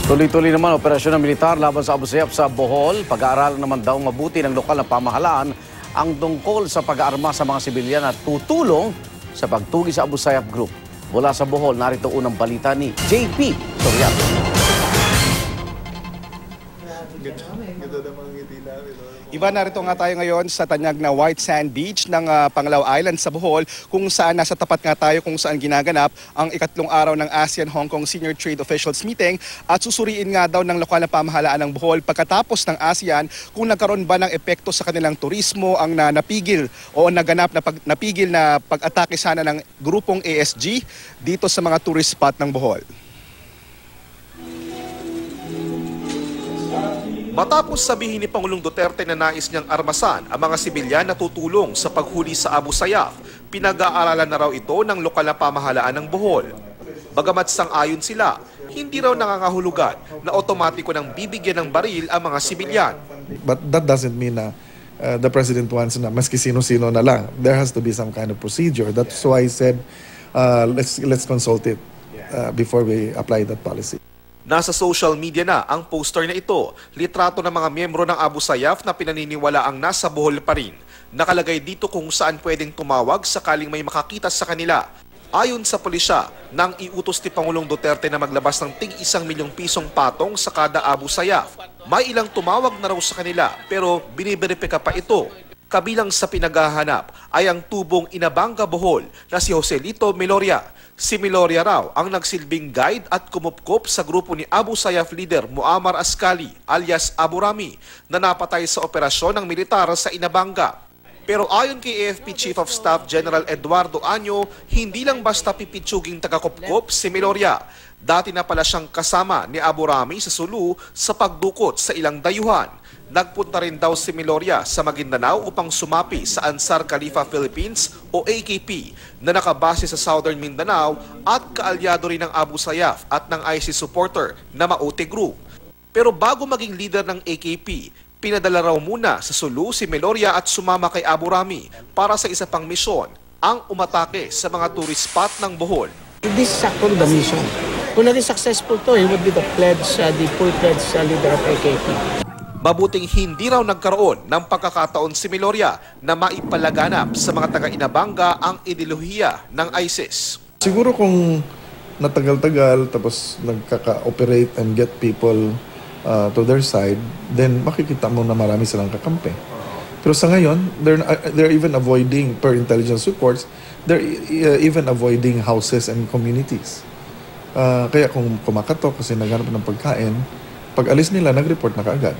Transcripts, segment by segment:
Tuloy-tuloy naman operasyon ng militar laban sa Abu Sayyaf sa Bohol. Pag-aaralan naman daw mabuti ng lokal na pamahalaan ang tungkol sa pag-aarma sa mga sibilyan at tutulong sa pagtugi sa Abu Sayyaf Group. Mula sa Bohol, narito unang balita ni JP Soriano. Iba, narito nga tayo ngayon sa tanyag na White Sand Beach ng Panglao Island sa Bohol, kung saan nasa tapat nga tayo kung saan ginaganap ang ikatlong araw ng ASEAN-Hong Kong Senior Trade Officials Meeting at susuriin nga daw ng lokal na pamahalaan ng Bohol pagkatapos ng ASEAN kung nagkaroon ba ng epekto sa kanilang turismo ang napigil o naganap na napigil na pag-atake sana ng grupong ASG dito sa mga tourist spot ng Bohol. Matapos sabihin ni Pangulong Duterte na nais niyang armasan ang mga sibilyan na tutulong sa paghuli sa Abu Sayyaf, pinag-aaralan na raw ito ng lokal na pamahalaan ng Bohol. Bagamat sang-ayon sila, hindi raw nangangahulugan na otomatiko nang bibigyan ng baril ang mga sibilyan. But that doesn't mean na the President wants na maski sino-sino na lang. There has to be some kind of procedure. That's why I said let's consult it before we apply that policy. Nasa social media na ang poster na ito, litrato ng mga miyembro ng Abu Sayyaf na pinaniniwala ang nasa Bohol pa rin. Nakalagay dito kung saan pwedeng tumawag sakaling may makakita sa kanila. Ayon sa pulisya, nang iutos ni Pangulong Duterte na maglabas ng tig 1 milyong pisong patong sa kada Abu Sayyaf, may ilang tumawag na raw sa kanila pero biniberipika pa ito. Kabilang sa pinaghahanap ay ang tubong Inabanga Bohol na si Joselito Meloria. Si Meloria raw ang nagsilbing guide at kumupkop sa grupo ni Abu Sayyaf leader Muammar Ascali alias Abu Rami na napatay sa operasyon ng militar sa Inabanga. Pero ayon kay AFP Chief of Staff General Eduardo Año, hindi lang basta pipitsuging tagakupkop si Meloria. Dati na pala siyang kasama ni Abu Rami sa Sulu sa pagdukot sa ilang dayuhan. Nagpunta rin daw si Meloria sa Maguindanao upang sumapi sa Ansar Khalifa Philippines o AKP na nakabase sa Southern Mindanao at kaalyado rin ng Abu Sayyaf at ng ISIS supporter na Maute Group. Pero bago maging leader ng AKP, pinadala raw muna sa Sulu si Meloria at sumama kay Abu Rami para sa isa pang misyon, ang umatake sa mga tourist spot ng Bohol. This is actually the mission. Kung naging successful to, he would be the full pledge leader of AKP. Mabuting hindi raw nagkaroon ng pagkakataon si Meloria na maipalaganap sa mga taga-Inabanga ang ideolohiya ng ISIS. Siguro kung natagal-tagal tapos nagkaka-operate and get people to their side, then makikita mo na marami silang kakampi. Pero sa ngayon, they're even avoiding, per intelligence reports, they're even avoiding houses and communities. Kaya kung kumakatok kasi naghanap ng pagkain, pag alis nila, nag-report na kaagad.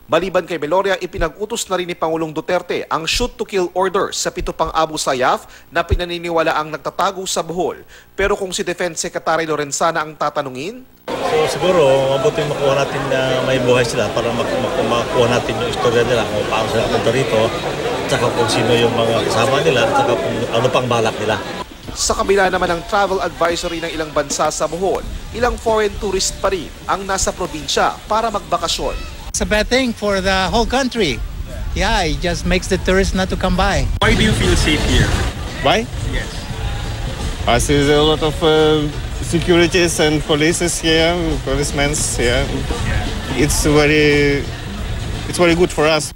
Maliban kay Meloria, ipinag-utos na rin ni Pangulong Duterte ang shoot-to-kill order sa 7 pang Abu Sayyaf na pinaniniwala ang nagtatago sa Bohol. Pero kung si Defense Secretary Lorenzana ang tatanungin, so siguro, mabuting makuha natin na may buhay sila para makuha natin yung istorya nila kung paano sila punta rito, at saka kung sino yung mga kasama nila, at saka kung ano pang balak nila. Sa kabila naman ng travel advisory ng ilang bansa sa Bohol, ilang foreign tourist pa rin ang nasa probinsya para magbakasyon. It's a bad thing for the whole country. Yeah, it just makes the tourists not to come by. Why do you feel safe here? Why? Yes. I see a lot of securities and polices here, policemen here. Yeah. It's very good for us.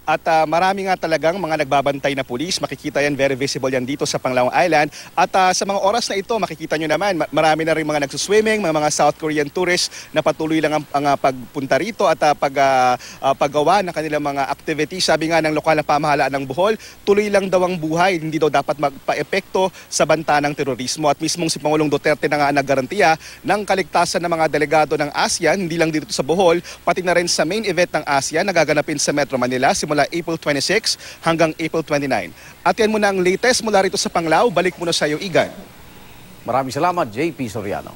At marami nga talagang mga nagbabantay na pulis. Makikita yan, very visible yan dito sa Panglao Island. At sa mga oras na ito, makikita nyo naman, marami na rin mga nagsuswimming, mga South Korean tourists na patuloy lang ang pagpunta rito at paggawa ng kanilang mga activities. Sabi nga ng lokal na pamahalaan ng Bohol, tuloy lang daw ang buhay, hindi daw dapat magpa-epekto sa banta ng terorismo. At mismong si Pangulong Duterte na nga naggarantiya ng kaligtasan ng mga delegado ng ASEAN, hindi lang dito sa Bohol, pati na rin sa main event ng ASEAN na gaganapin sa Metro Manila simula April 26 hanggang April 29. At yan muna ang latest mula rito sa Panglao. Balik muna sa iyo, Igan. Maraming salamat, JP Soriano.